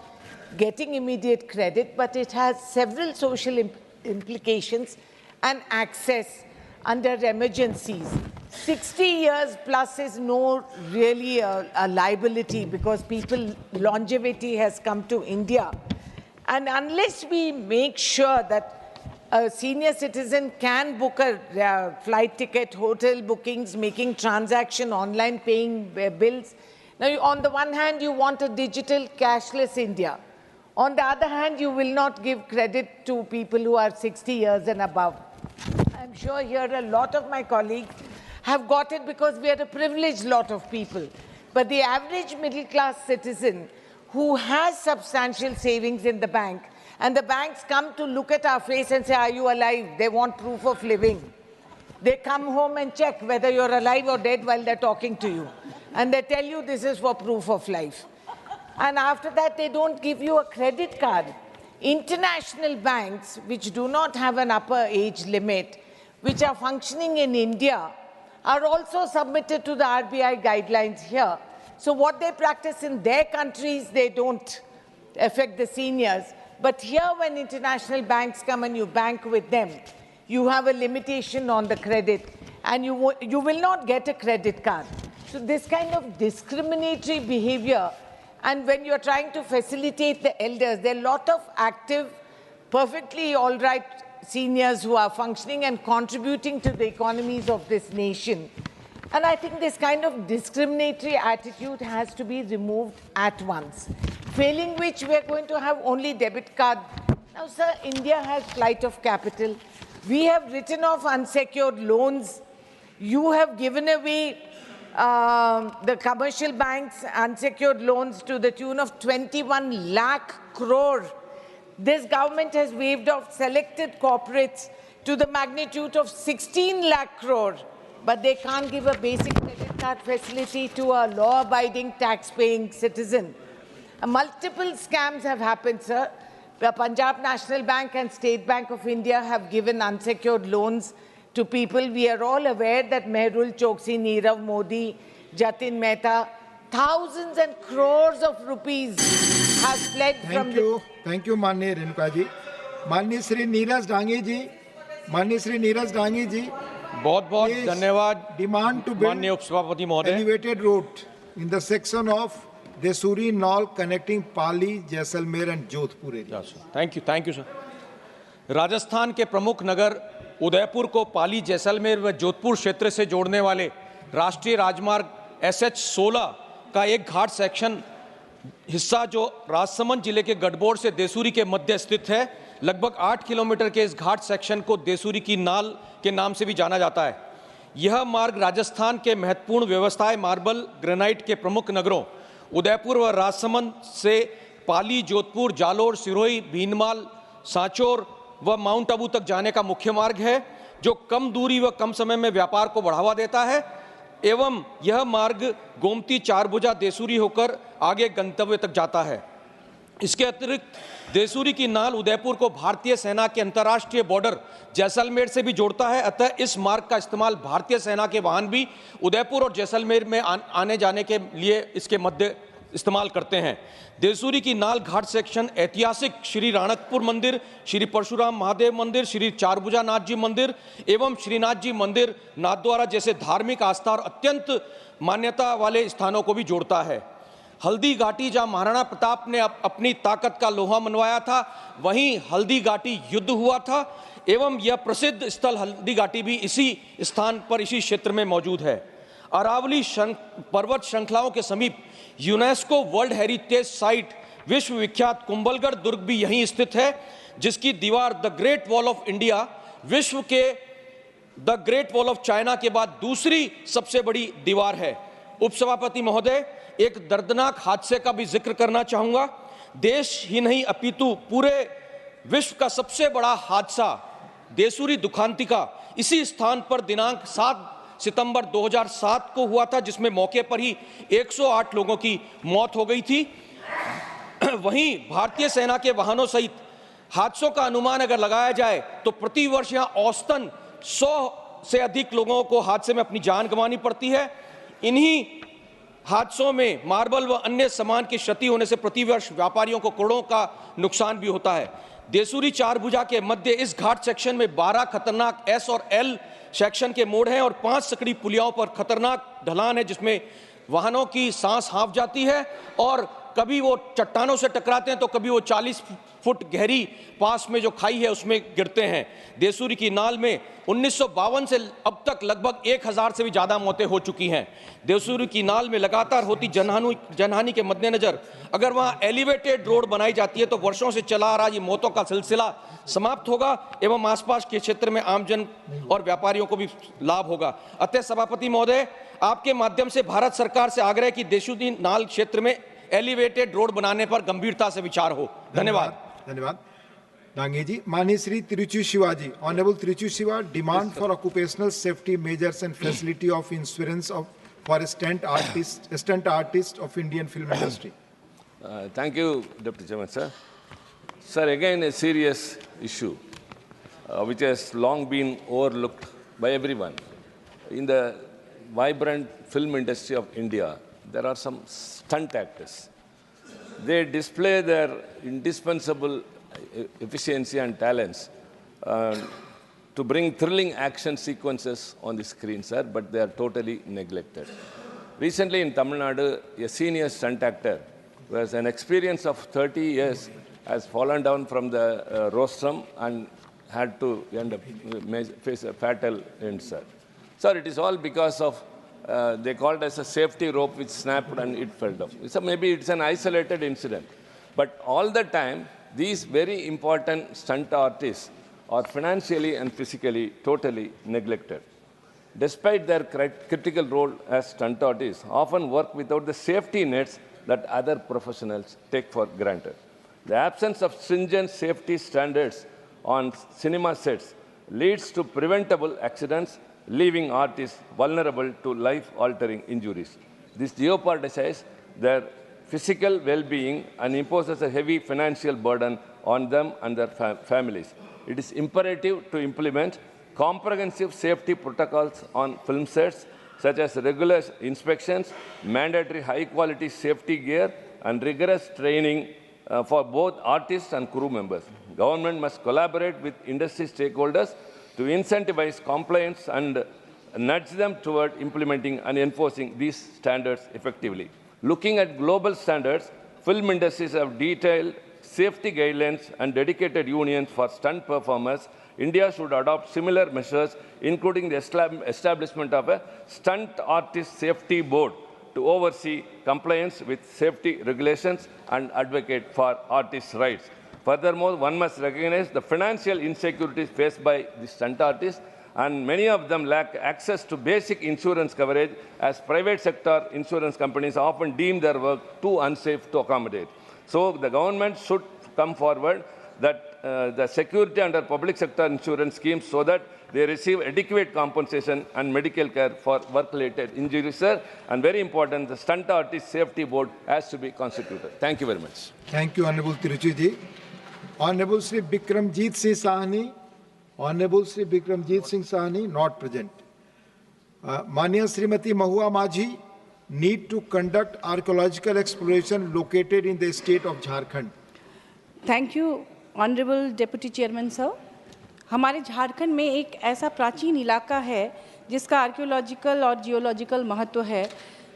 getting immediate credit, but it has several social implications and access under emergencies. 60 years plus is no really a liability because people, longevity has come to India. And unless we make sure that a senior citizen can book a flight ticket, hotel bookings, making transaction, online paying bills. Now, on the one hand, you want a digital cashless India. On the other hand, you will not give credit to people who are 60 years and above. I'm sure here a lot of my colleagues have got it because we are a privileged lot of people. But the average middle class citizen who has substantial savings in the bank, and the banks come to look at our face and say, are you alive? They want proof of living. They come home and check whether you're alive or dead while they're talking to you. And they tell you this is for proof of life. And after that, they don't give you a credit card. International banks, which do not have an upper age limit, which are functioning in India, are also submitted to the RBI guidelines here. So what they practice in their countries, they don't affect the seniors. But here, when international banks come and you bank with them, you have a limitation on the credit, and you will not get a credit card. So this kind of discriminatory behavior, and when you're trying to facilitate the elders, there are a lot of active, perfectly all right seniors who are functioning and contributing to the economies of this nation. And I think this kind of discriminatory attitude has to be removed at once, failing which we are going to have only debit card. Now, sir, India has flight of capital. We have written off unsecured loans. You have given away the commercial banks' unsecured loans to the tune of 21 lakh crore. This government has waived off selected corporates to the magnitude of 16 lakh crore. But they can't give a basic credit card facility to a law-abiding, tax-paying citizen. Multiple scams have happened, sir. The Punjab National Bank and State Bank of India have given unsecured loans to people. We are all aware that Mehul Choksi, Nirav Modi, Jatin Mehta, thousands and crores of rupees have fled from the... Thank you, Manya Renuka ji. Manya Shri Neeraj Dangi ji. बहुत धन्यवाद demand to माननीय उपसभापति महोदय elevated route in the section of Desuri Nal connecting Pali Jaisalmer and Jodhpur area. Thank you sir. Rajasthan के प्रमुख नगर उदयपुर को पाली जैसलमेर व जोधपुर क्षेत्र से जोड़ने वाले राष्ट्रीय राजमार्ग SH-16 का एक घाट सेक्शन हिस्सा जो राजसमंद जिले के गढ़बोड़ से देसूरी के मध्य स्थित है, लगभग 8 किलोमीटर के इस घाट सेक्शन को देसूरी की नाल के नाम से भी जाना जाता है। यह मार्ग राजस्थान के महत्वपूर्ण व्यवसाय मार्बल ग्रेनाइट के प्रमुख नगरों उदयपुर व राजसमंद से पाली, जोधपुर, जालोर, सिरोही, भीनमाल, सांचौर व माउंट आबू तक जाने का मुख्य मार्ग है, जो कम दूरी व कम समय में व्यापार को बढ़ावा देता है। एवं यह मार्ग गोमती, चारभुजा, देसूरी होकर आगे गंतव्य तक जाता है। इसके अतिरिक्त देसूरी की नाल उदयपुर को भारतीय सेना के अंतर्राष्ट्रीय बॉर्डर जैसलमेर से भी जोड़ता है। अतः इस मार्ग का इस्तेमाल भारतीय सेना के वाहन भी उदयपुर और जैसलमेर में आने जाने के लिए इसके मध्य इस्तेमाल करते हैं। देसूरी की नाल घाट सेक्शन ऐतिहासिक श्री राणकपुर मंदिर, श्री परशुराम महादेव मंदिर, श्री चारभुजा नाथ जी मंदिर एवं श्रीनाथ जी मंदिर, नाथद्वारा जैसे धार्मिक आस्था और अत्यंत मान्यता वाले स्थानों को भी जोड़ता है। हल्दी घाटी, जहां महाराणा प्रताप ने अपनी ताकत का लोहा मनवाया था, वहीं हल्दी घाटी युद्ध हुआ था एवं यह प्रसिद्ध स्थल हल्दी घाटी भी इसी स्थान पर, इसी क्षेत्र में मौजूद है। अरावली पर्वत श्रृंखलाओं के समीप यूनेस्को वर्ल्ड हेरिटेज साइट विश्व विख्यात कुंभलगढ़ दुर्ग भी यहीं स्थित है, जिसकी दीवार the great wall of India विश्व के the great wall of China के बाद दूसरी सबसे बड़ी दीवार है। उपसभापति महोदय, एक दर्दनाक हादसे का भी जिक्र करना चाहूंगा। देश ही नहीं अपितु पूरे विश्व का सबसे बड़ा हादसा देसूरी दुखांतिका इसी स्थान पर दिनांक 7 सितंबर 2007 को हुआ था, जिसमें मौके पर ही 108 लोगों की मौत हो गई थी। वहीं भारतीय सेना के वाहनों सहित हादसों का अनुमान अगर लगाया जाए तो प्रतिवर्ष यहां औसतन 100 से अधिक लोगों को हादसे में अपनी जान गंवानी पड़ती है। इन्हीं हादसों में मार्बल व अन्य सामान की क्षति होने से प्रतिवर्ष व्यापारियों को करोड़ों का नुकसान भी होता है। देसूरी चारभुजा के मध्य इस घाट सेक्शन में 12 खतरनाक S और L सेक्शन के मोड़ हैं और 5 सकड़ी पुलियाओं पर खतरनाक ढलान है, जिसमें वाहनों की सांस हाँफ जाती है और कभी वो चट्टानों से टकराते हैं तो कभी वो 40 फुट गहरी पास में जो खाई है उसमें गिरते हैं। देसूरी की नाल में 1952 से अब तक लगभग 1000 से भी ज़्यादा मौतें हो चुकी हैं। देसूरी की नाल में लगातार होती जनहानि के मद्देनज़र अगर वहाँ एलिवेटेड रोड बनाई जाती है तो वर्षों से चला आ रहा ये मौतों का सिलसिला समाप्त होगा एवं आसपास के क्षेत्र में आमजन और व्यापारियों को भी लाभ होगा। अतः सभापति महोदय, आपके माध्यम से भारत सरकार से आग्रह कि देसूरी नाल क्षेत्र में एलिवेटेड रोड बनाने पर गंभीरता से विचार हो। धन्यवाद। धन्यवाद डांगे जी। माननीय Shri Tiruchi Shivaji, honourable Tiruchi Shiva, demand for occupational safety measures and facility of insurance of for stunt artist of Indian film industry. Thank you, Deputy Chairman, sir. Sir, again a serious issue which has long been overlooked by everyone. In the vibrant film industry of India, there are some stunt actors. They display their indispensable efficiency and talents to bring thrilling action sequences on the screen, sir, but they are totally neglected. Recently in Tamil Nadu, a senior stunt actor who has an experience of 30 years has fallen down from the rostrum and had to end up face a fatal end, sir. Sir, it is all because of they called as a safety rope which snapped and it fell down. So maybe it's an isolated incident. But all the time, these very important stunt artists are financially and physically totally neglected. Despite their critical role as stunt artists, often work without the safety nets that other professionals take for granted. The absence of stringent safety standards on cinema sets leads to preventable accidents, leaving artists vulnerable to life-altering injuries. This jeopardizes their physical well-being and imposes a heavy financial burden on them and their families. It is imperative to implement comprehensive safety protocols on film sets, such as regular inspections, mandatory high-quality safety gear, and rigorous training for both artists and crew members. Government must collaborate with industry stakeholders to incentivize compliance and nudge them toward implementing and enforcing these standards effectively. Looking at global standards, film industries have detailed safety guidelines and dedicated unions for stunt performers. India should adopt similar measures, including the establishment of a stunt artist safety board to oversee compliance with safety regulations and advocate for artists' rights. Furthermore, one must recognize the financial insecurities faced by the stunt artists, and many of them lack access to basic insurance coverage, as private sector insurance companies often deem their work too unsafe to accommodate. So the government should come forward that the security under public sector insurance schemes so that they receive adequate compensation and medical care for work-related injuries, sir. And very important, the stunt artist safety board has to be constituted. Thank you very much. Thank you, Honorable Tiruchi ji. Honorable Sri Bikramjit Singh Sahni, Honorable Sri Bikramjit Singh Sahni, not present. Manya Srimati Mahua Majhi, need to conduct archaeological exploration located in the state of Jharkhand. Thank you, Honorable Deputy Chairman Sir. हमारे झारखंड में एक ऐसा प्राचीन इलाका है जिसका archaeological और geological महत्व है,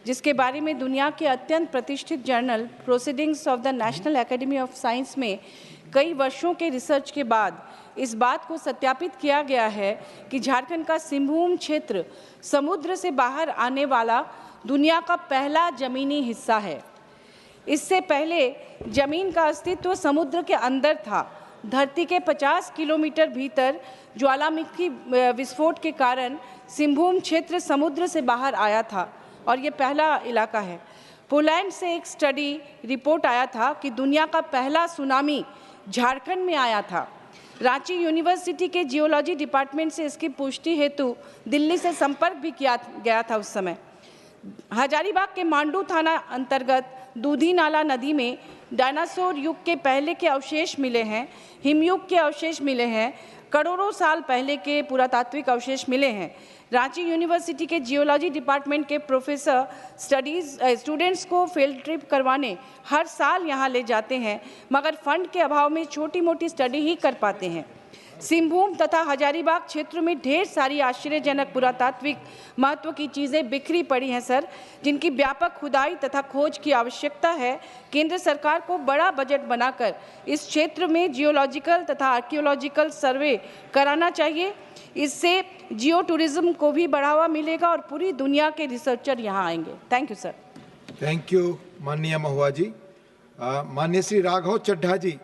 जिसके बारे में दुनिया के अत्यंत प्रतिष्ठित journal proceedings of the national academy of science में कई वर्षों के रिसर्च के बाद इस बात को सत्यापित किया गया है कि झारखंड का सिंहभूम क्षेत्र समुद्र से बाहर आने वाला दुनिया का पहला ज़मीनी हिस्सा है। इससे पहले ज़मीन का अस्तित्व समुद्र के अंदर था। धरती के 50 किलोमीटर भीतर ज्वालामुखी विस्फोट के कारण सिंहभूम क्षेत्र समुद्र से बाहर आया था और ये पहला इलाका है। पोलैंड से एक स्टडी रिपोर्ट आया था कि दुनिया का पहला सुनामी झारखंड में आया था। रांची यूनिवर्सिटी के जियोलॉजी डिपार्टमेंट से इसकी पुष्टि हेतु दिल्ली से संपर्क भी किया गया था। उस समय हजारीबाग के मांडू थाना अंतर्गत दूधी नाला नदी में डायनासोर युग के पहले के अवशेष मिले हैं, हिमयुग के अवशेष मिले हैं, करोड़ों साल पहले के पुरातात्विक अवशेष मिले हैं। रांची यूनिवर्सिटी के जियोलॉजी डिपार्टमेंट के प्रोफेसर स्टूडेंट्स को फील्ड ट्रिप करवाने हर साल यहां ले जाते हैं, मगर फंड के अभाव में छोटी मोटी स्टडी ही कर पाते हैं। सिंहभूम तथा हजारीबाग क्षेत्र में ढेर सारी आश्चर्यजनक पुरातात्विक महत्व की चीज़ें बिखरी पड़ी हैं सर, जिनकी व्यापक खुदाई तथा खोज की आवश्यकता है। केंद्र सरकार को बड़ा बजट बनाकर इस क्षेत्र में जियोलॉजिकल तथा आर्कियोलॉजिकल सर्वे कराना चाहिए। इससे जियो टूरिज्म को भी बढ़ावा मिलेगा और पूरी दुनिया के रिसर्चर यहाँ आएंगे। Thank you sir. Thank you माननीय महुआ जी। माननीय श्री राघव चड्ढा जी,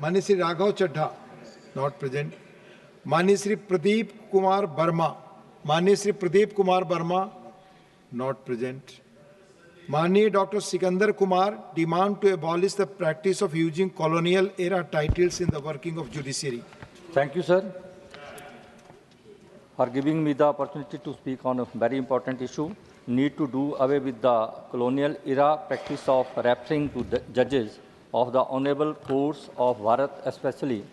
माननीय श्री राघव चड्ढा नॉट प्रेजेंट। माननीय श्री प्रदीप कुमार वर्मा, माननीय श्री प्रदीप कुमार वर्मा नॉट प्रेजेंट। माननीय doctor Sikandar Kumar, demand to abolish the practice of using colonial era titles in the working of judiciary. Thank you, sir, for giving me the opportunity to speak on a very important issue. Need to do away with the colonial era practice of referring to the judges of the Honorable Courts of Bharat, especially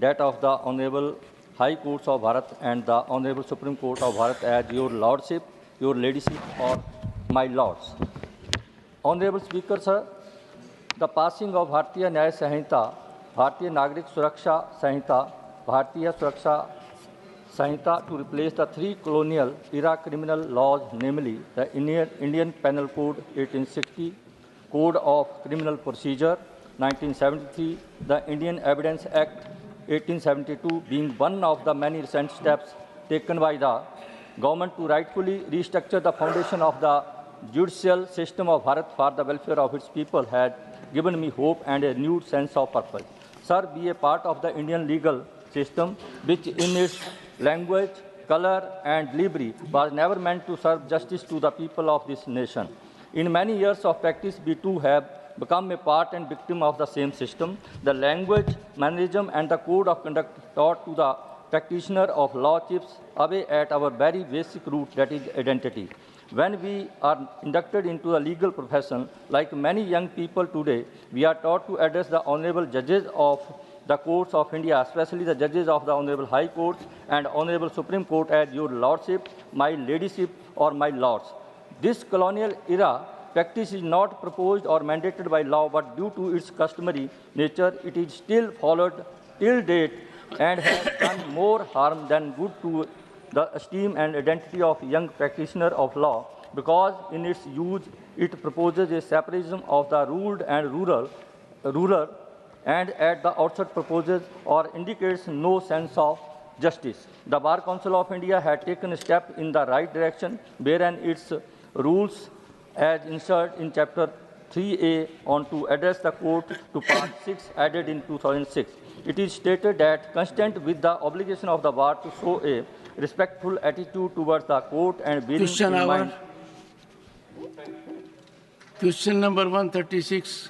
that of the Honorable High Courts of Bharat and the Honorable Supreme Court of Bharat as your Lordship, your Ladyship, or my Lords. Honorable Speaker, sir, the passing of Bharatiya Nyaya Sanhita, Bharatiya Nagrik Suraksha Sanhita, Bharatiya Suraksha Sanhita to replace the three colonial era criminal laws, namely the Indian Penal Code 1860, Code of Criminal Procedure 1973, the Indian Evidence Act 1872 being one of the many recent steps taken by the government to rightfully restructure the foundation of the judicial system of Bharat for the welfare of its people had given me hope and a renewed sense of purpose. Sir, be a part of the Indian legal system which in its language, color and delivery was never meant to serve justice to the people of this nation. In many years of practice, we too have become a part and victim of the same system. The language, mannerism and the code of conduct taught to the practitioner of law chips away at our very basic root, that is identity. When we are inducted into the legal profession, like many young people today, we are taught to address the honorable judges of the courts of India, especially the judges of the Honorable High Courts and Honorable Supreme Court as your Lordship, my Ladyship or my Lords. This colonial era practice is not proposed or mandated by law, but due to its customary nature, it is still followed till date and has done more harm than good to the esteem and identity of young practitioner of law, because in its use it proposes a separation of the ruled and ruler, and at the outset proposes or indicates no sense of justice. The Bar Council of India had taken a step in the right direction, wherein its rules as inserted in Chapter 3A on to address the court to Part 6 added in 2006. It is stated that consistent with the obligation of the bar to show a respectful attitude towards the court and bearing in mind. Question number 136.